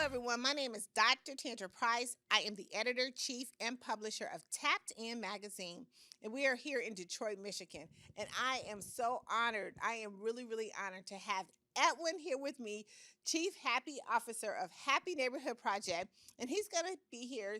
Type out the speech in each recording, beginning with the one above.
everyone. My name is Dr. Tandra Price. I am the editor, chief, and publisher of Tapped In magazine, and we are here in Detroit, Michigan. And I am so honored. I am really, really honored to have Edwin here with me, Chief Happy Officer of Happy Neighborhood Project, and he's going to be here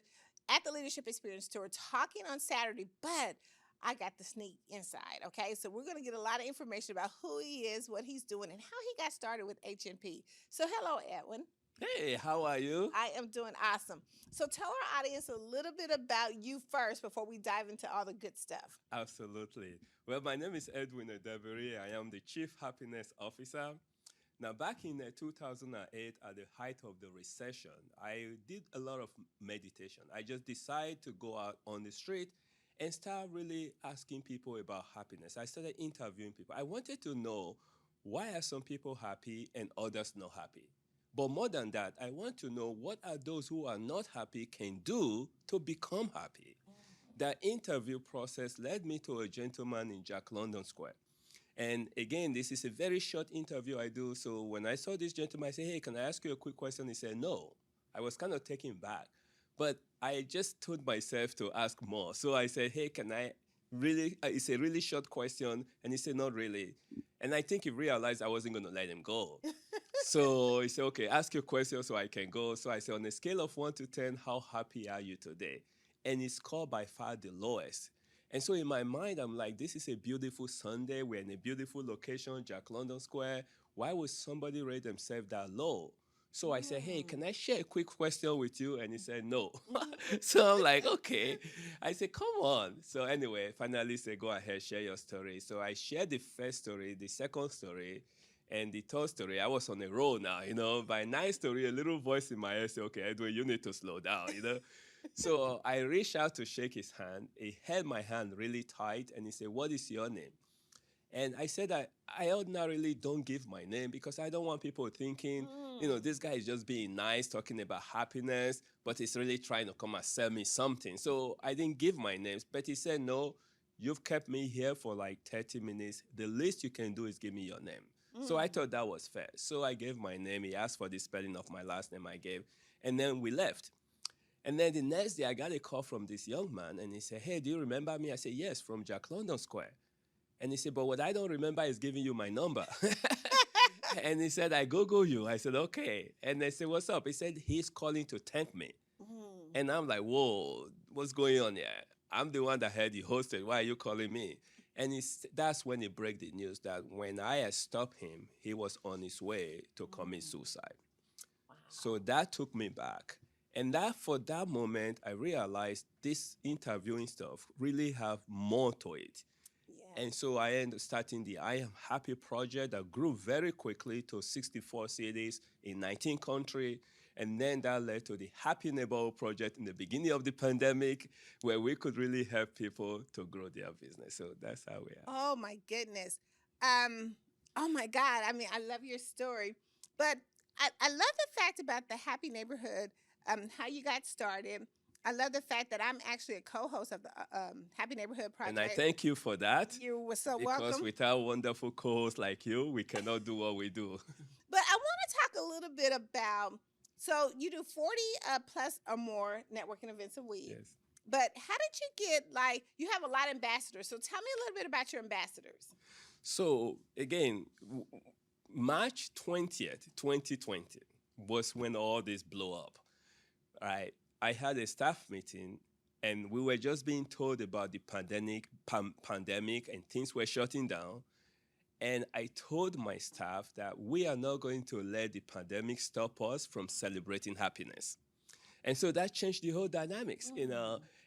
at the Leadership Experience Tour talking on Saturday. But I got the sneak inside, okay? So we're going to get a lot of information about who he is, what he's doing, and how he got started with HNP. So hello, Edwin. Hey, how are you? I am doing awesome. So tell our audience a little bit about you first before we dive into all the good stuff. Absolutely. Well, my name is Edwin Edebiri. I am the Chief Happiness Officer. Now, back in 2008, at the height of the recession, I did a lot of meditation. I just decided to go out on the street and start really asking people about happiness. I started interviewing people. I wanted to know, why are some people happy and others not happy? But more than that, I want to know, what are those who are not happy can do to become happy. That interview process led me to a gentleman in Jack London Square. And again, this is a very short interview I do. So when I saw this gentleman, I said, hey, can I ask you a quick question? He said, no. I was kind of taken back. But I just told myself to ask more. So I said, hey, can I really, it's a really short question. And he said, not really. And I think he realized I wasn't going to let him go. So he said, okay, ask your question so I can go. So I said, on a scale of 1 to 10, how happy are you today? And he scored by far the lowest. And so in my mind, I'm like, this is a beautiful Sunday. We're in a beautiful location, Jack London Square. Why would somebody rate themselves that low? So I said, hey, can I share a quick question with you? And he said, no. So I'm like, okay. I said, come on. So anyway, finally he said, go ahead, share your story. So I shared the first story, the second story, and the third story. I was on a roll now, By ninth story, a little voice in my head said, okay, Edwin, you need to slow down. So I reached out to shake his hand. He held my hand really tight, and he said, what is your name? And I said that I ordinarily don't give my name because I don't want people thinking, this guy is just being nice, talking about happiness, but he's really trying to come and sell me something. So I didn't give my names, but he said, no, you've kept me here for like 30 minutes. The least you can do is give me your name. So I thought that was fair. So I gave my name. He asked for the spelling of my last name. I gave. And then we left. And then the next day, I got a call from this young man. And he said, hey, do you remember me? I said, yes, from Jack London Square. And he said, but what I don't remember is giving you my number. And he said, I Google you. I said, okay. And I said, what's up? He said, he's calling to thank me. And I'm like, whoa, what's going on here? I'm the one that had you hosted. Why are you calling me? And that's when he broke the news that when I had stopped him, he was on his way to commit suicide. So that took me back. And that for that moment, I realized this interviewing stuff really have more to it. And so I ended up starting the I Am Happy project that grew very quickly to 64 cities in 19 countries. And then that led to the Happy Neighborhood project in the beginning of the pandemic, where we could really help people to grow their business. So that's how we are. Oh my goodness. Oh my God. I mean, I love your story. But I love the fact about the Happy Neighborhood, how you got started. I love the fact that I'm actually a co-host of the Happy Neighborhood Project. And I thank you for that. You were so because welcome. without wonderful co-hosts like you, we cannot do what we do. But I want to talk a little bit about, so you do 40 plus or more networking events a week. Yes. But how did you get, you have a lot of ambassadors. So tell me a little bit about your ambassadors. So again, March 20th, 2020 was when all this blew up, right? I had a staff meeting, and we were just being told about the pandemic, and things were shutting down. And I told my staff that we are not going to let the pandemic stop us from celebrating happiness. And so that changed the whole dynamics,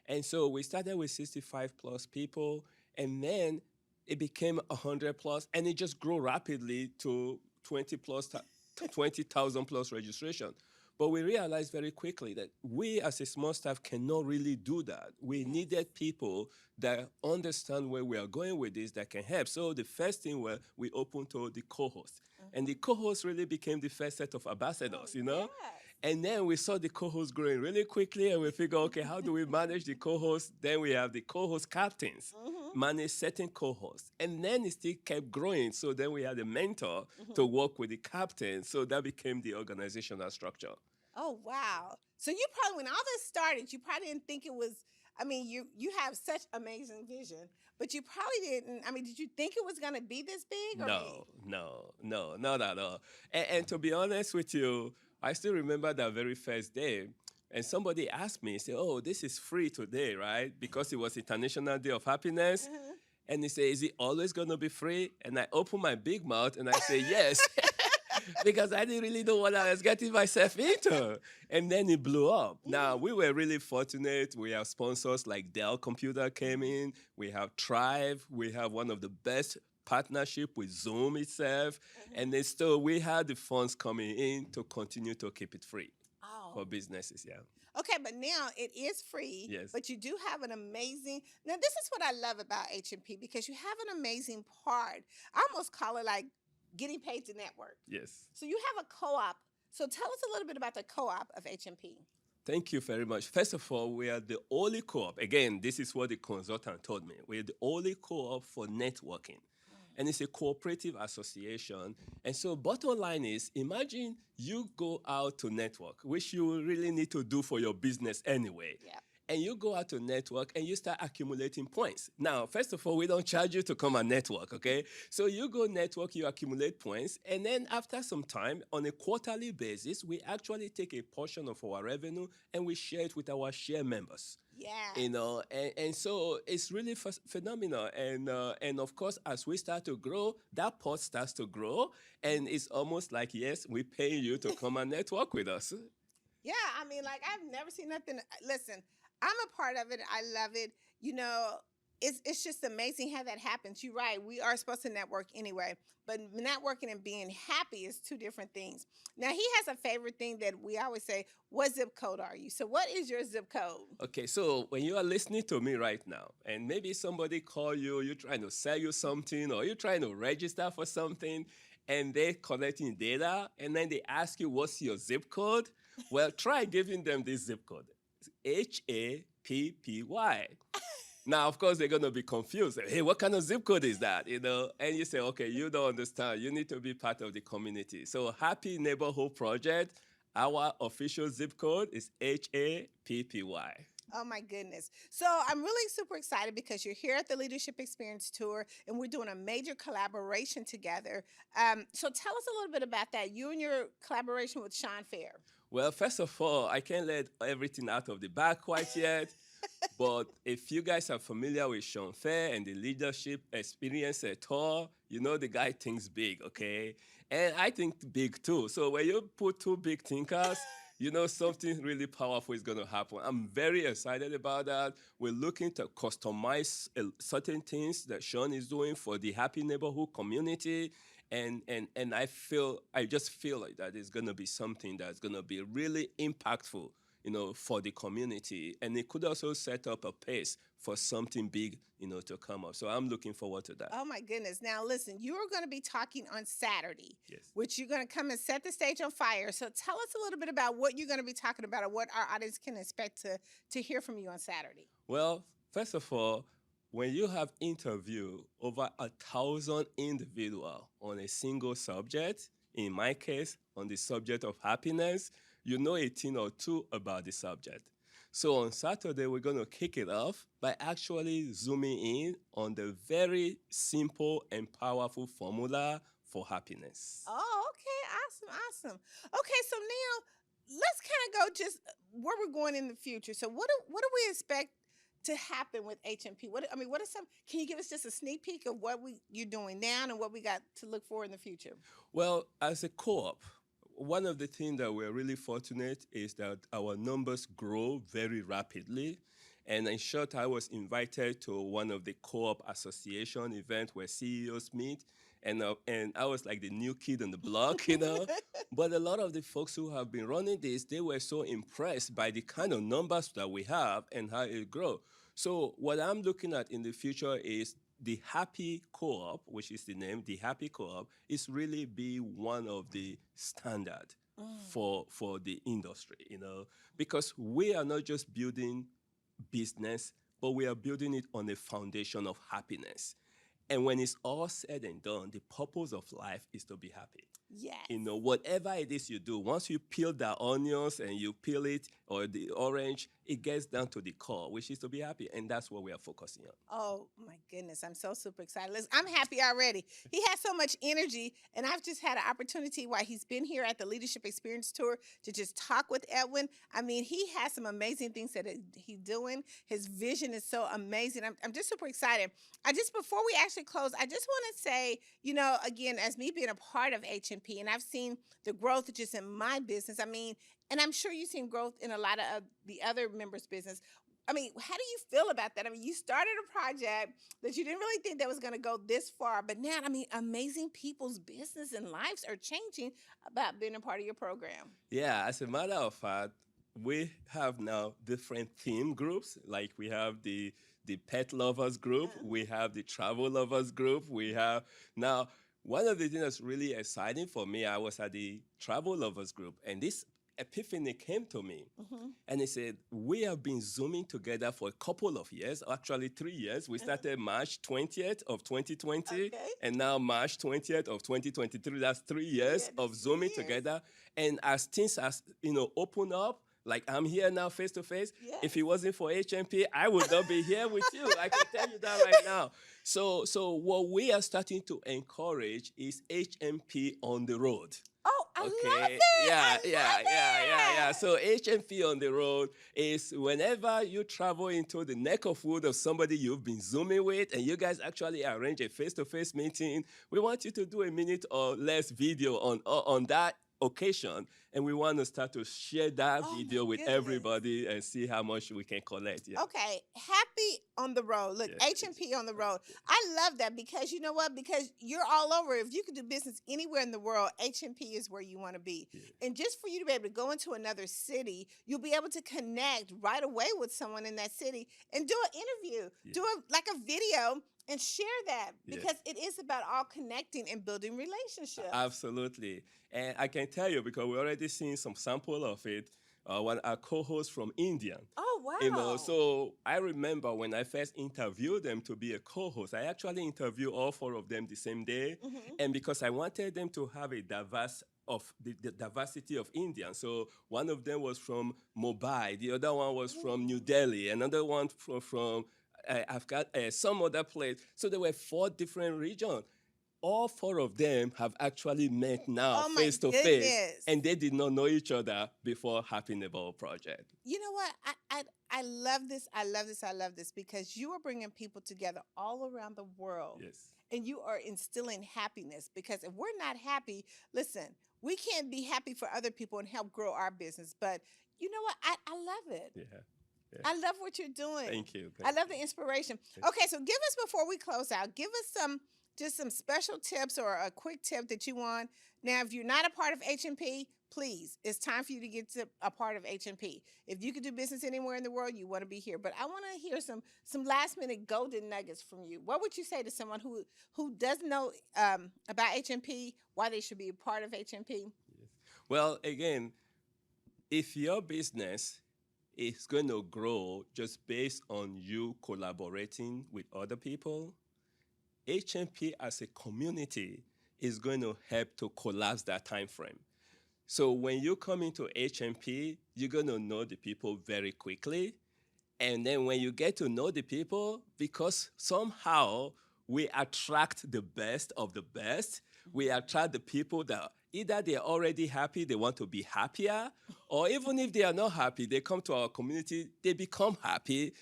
And so we started with 65 plus people, and then it became 100 plus, and it just grew rapidly to 20,000 plus registration. But we realized very quickly that we as a small staff cannot really do that. We needed people that understand where we are going with this, that can help. So the first thing we opened to the co-hosts. And the co-hosts really became the first set of ambassadors, Yes. And then we saw the co-hosts growing really quickly, and we figured, okay, how do we manage the co-hosts? Then we have the co-host captains, manage certain co-hosts. And then it still kept growing. So then we had a mentor to work with the captains. So that became the organizational structure. Oh wow. So you probably when all this started, you probably didn't think it was I mean, you have such amazing vision, but you probably didn't I mean, did you think it was gonna be this big? Or No, no, no, not at all. And to be honest with you, I still remember that very first day. And somebody asked me, say, "Oh, this is free today, right? Because it was International Day of Happiness." uh-huh. And he said, "Is it always going to be free?" And I open my big mouth and I say, "Yes." Because I didn't really know what I was getting myself into. And then it blew up. Now, we were really fortunate. We have sponsors like Dell Computer came in. We have Thrive. We have one of the best partnership with Zoom itself. And then still, we had the funds coming in to continue to keep it free Oh. for businesses, yeah. Okay, but now it is free, Yes, but you do have an amazing. Now, this is what I love about H&P because you have an amazing part. I almost call it like getting paid to network. yes. So you have a co-op. So tell us a little bit about the co-op of H&P. Thank you very much. First of all, we are the only co-op. Again, this is what the consultant told me. We're the only co-op for networking. And it's a cooperative association. And so bottom line is, imagine you go out to network, which you really need to do for your business anyway. Yeah. And you go out to network and you start accumulating points. Now, first of all, we don't charge you to come and network, okay? So you go network, you accumulate points, and then after some time, on a quarterly basis, we actually take a portion of our revenue and we share it with our share members. Yeah. And so it's really phenomenal. And of course, as we start to grow, that pot starts to grow, and it's almost like, yes, we're paying you to come and network with us. Yeah, I mean, like I've never seen nothing. Listen, I'm a part of it. I love it. You know, it's just amazing how that happens. You're right. We are supposed to network anyway, but networking and being happy is two different things. Now he has a favorite thing that we always say. What zip code are you? So what is your zip code? Okay, so when you are listening to me right now, and maybe somebody call you, you're trying to sell you something, or you're trying to register for something, and they're collecting data, and then they ask you what's your zip code. Well, try giving them this zip code. It's HAPPY. Now, of course, they're going to be confused. Hey, what kind of zip code is that? And you say, okay, you don't understand. You need to be part of the community. So, Happy Neighborhood Project, our official zip code is HAPPY. Oh my goodness. So I'm really super excited because you're here at the Leadership Experience Tour and we're doing a major collaboration together. So tell us a little bit about that. You and your collaboration with Shawn Fair. Well, first of all, I can't let everything out of the bag quite yet. But if you guys are familiar with Shawn Fair and the Leadership Experience Tour, you know the guy thinks big, okay? And I think big too. So when you put two big thinkers, you know something really powerful is going to happen. I'm very excited about that. We're looking to customize certain things that Shawn is doing for the Happy Neighborhood community. And I just feel like that is going to be something that's going to be really impactful, for the community. And it could also set up a pace for something big, to come up. So I'm looking forward to that. Oh my goodness. Now listen, you are going to be talking on Saturday, Yes. which you're going to come and set the stage on fire. So tell us a little bit about what you're going to be talking about or what our audience can expect to hear from you on Saturday. Well, first of all, when you have interviewed over 1,000 individuals on a single subject, in my case, on the subject of happiness, you know a thing or two about the subject. So on Saturday, we're going to kick it off by actually zooming in on the very simple and powerful formula for happiness. Oh, okay. Awesome. Awesome. Okay. So now let's kind of go just where we're going in the future. So what do we expect to happen with HMP? What are some? Can you give us just a sneak peek of what you're doing now and what we got to look for in the future? Well, as a co-op, one of the things that we're really fortunate is that our numbers grow very rapidly. And in short, I was invited to one of the co-op association events where CEOs meet. And I was like the new kid on the block. But a lot of the folks who have been running this, they were so impressed by the kind of numbers that we have and how it grows. So what I'm looking at in the future is the Happy Co-op, which is the name, the Happy Co-op, is really be one of the standard for the industry, because we are not just building business, but we are building it on a foundation of happiness. And when it's all said and done, the purpose of life is to be happy. You Yes. know, whatever it is you do, once you peel the onions and you peel it or the orange, it gets down to the core, which is to be happy. And that's what we are focusing on. Oh my goodness, I'm so super excited. Listen, I'm happy already. He has so much energy, and I've just had an opportunity while he's been here at the Leadership Experience Tour to just talk with Edwin. I mean, he has some amazing things that he's doing. His vision is so amazing. I'm just super excited. I just before we actually close, I just want to say, again, as me being a part of HMP, and I've seen the growth just in my business. I mean, and I'm sure you've seen growth in a lot of the other members' business. I mean, how do you feel about that? I mean, you started a project that you didn't really think that was going to go this far, but now, I mean, amazing people's business and lives are changing about being a part of your program. Yeah, as a matter of fact, we have now different theme groups. Like we have the pet lovers group, we have the travel lovers group, we have now one of the things that's really exciting for me, I was at the travel lovers group, and this epiphany came to me. Mm-hmm. And he said, we have been Zooming together for a couple of years, actually 3 years. We started March 20th of 2020, Okay. and now March 20th of 2023. That's 3 years Yeah, that's of Zooming 3 years. together. And as things has, open up, like I'm here now face to face. Yes. If it wasn't for HMP, I would not be here with you. I can tell you that right now. So what we are starting to encourage is HMP on the road. Oh, I love Okay. it. Yeah, I yeah, love yeah, yeah, yeah. it. So HMP on the road is whenever you travel into the neck of wood of somebody you've been Zooming with and you guys actually arrange a face-to-face meeting, we want you to do a minute or less video on that occasion, and we want to start to share that Oh, my video with goodness. everybody and see how much we can collect. Yeah. Okay, happy on the road. Look, Yes, HMP on the road. I love that because you know what? Because you're all over. If you can do business anywhere in the world, HMP is where you want to be. Yeah. And just for you to be able to go into another city, you'll be able to connect right away with someone in that city and do an interview, Yeah. do a video and share that Yeah. because it is about all connecting and building relationships. Absolutely. And I can tell you because we're already seeing some sample of it. One our co-host from India. Oh, wow. So I remember when I first interviewed them to be a co-host, I actually interviewed all four of them the same day. Mhm. And because I wanted them to have a diverse of the diversity of Indians. So one of them was from Mumbai, the other one was from New Delhi, another one from I've got some other place. So there were 4 different regions. All 4 of them have actually met now Oh, my face to face, goodness. and they did not know each other before Happy Neighbor project. You know what? I love this. I love this. I love this because you are bringing people together all around the world. Yes. And you are instilling happiness because if we're not happy, listen, we can't be happy for other people and help grow our business. But you know what? I love it. Yeah. Yeah. I love what you're doing. Thank you. I love the inspiration. Okay, so give us before we close out, give us some special tips or a quick tip that you want. Now, if you're not a part of HMP, please, it's time for you to get to a part of HMP. If you could do business anywhere in the world, you want to be here. But I want to hear some last minute golden nuggets from you. What would you say to someone who doesn't know about HMP, why they should be a part of HMP? Yes. Well, again, if your business is going to grow just based on you collaborating with other people, HMP as a community is going to help to collapse that time frame. So when you come into HMP, you're going to know the people very quickly. And then when you get to know the people, because somehow we attract the best of the best, we attract the people that either they're already happy, they want to be happier, or even if they are not happy, they come to our community, they become happy,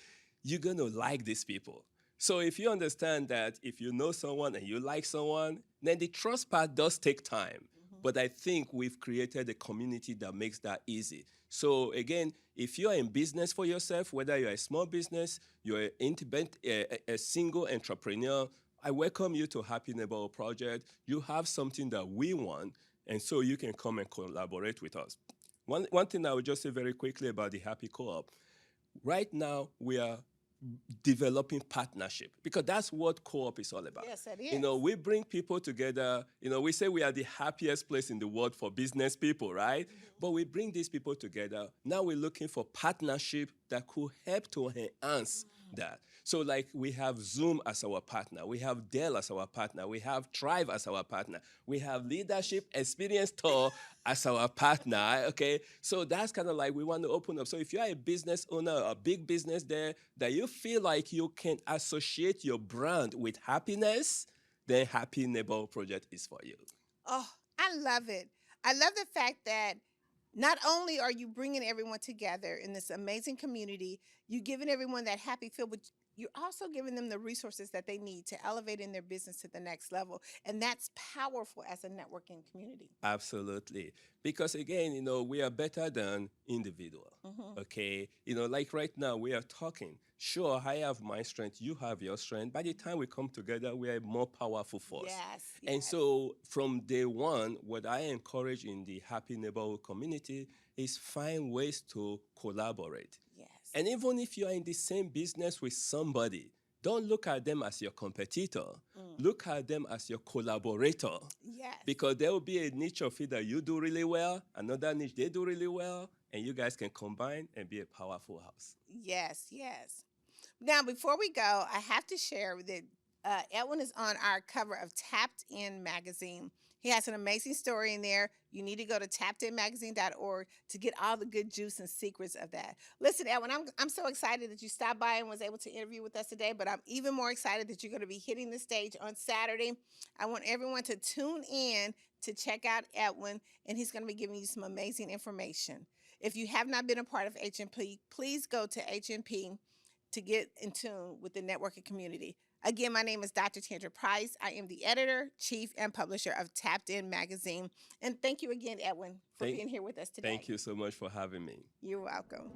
you're going to like these people. So if you understand that if you know someone and you like someone, then the trust part does take time. But I think we've created a community that makes that easy. So again, if you're in business for yourself, whether you're a small business, you're an independent, a single entrepreneur, I welcome you to Happy Neighbor Project. You have something that we want, and so you can come and collaborate with us. One thing I would just say very quickly about the Happy Co-op. Right now, we are developing partnership because that's what co-op is all about. Yes, it is. We bring people together. We say we are the happiest place in the world for business people, right? But we bring these people together. Now we're looking for partnership that could help to enhance that. So, like, we have Zoom as our partner, we have Dell as our partner, we have Thrive as our partner, we have Leadership Experience Tour as our partner. Okay, so that's kind of like we want to open up. So, if you are a business owner, a big business there that you feel like you can associate your brand with happiness, then Happy Neighbor Project is for you. Oh, I love it. I love the fact that not only are you bringing everyone together in this amazing community, you giving everyone that happy feel, but you're also giving them the resources that they need to elevate in their business to the next level. And that's powerful as a networking community. Absolutely. Because again, we are better than individual. Hmm. Okay. Like right now we are talking. Sure, I have my strength, you have your strength. By the time we come together, we are a more powerful force. Yes, And yes, so from day one, what I encourage in the Happy Neighborhood community is find ways to collaborate. yes. And even if you are in the same business with somebody, don't look at them as your competitor. Mm, Look at them as your collaborator, yes, because there will be a niche of it that you do really well, another niche they do really well, and you guys can combine and be a powerful house. yes, yes. Now, before we go, I have to share that Edwin is on our cover of Tapped In magazine. He has an amazing story in there. You need to go to tappedinmagazine.org to get all the good juice and secrets of that. Listen, Edwin, I'm so excited that you stopped by and was able to interview with us today, but I'm even more excited that you're going to be hitting the stage on Saturday. I want everyone to tune in to check out Edwin, and he's going to be giving you some amazing information. If you have not been a part of HMP, please go to HMP to get in tune with the networking community. Again, my name is Dr. Tandra Price. I am the editor, chief, and publisher of Tapped In Magazine. And thank you again, Edwin, for Thank, being here with us thank today. you so much for having me. You're welcome.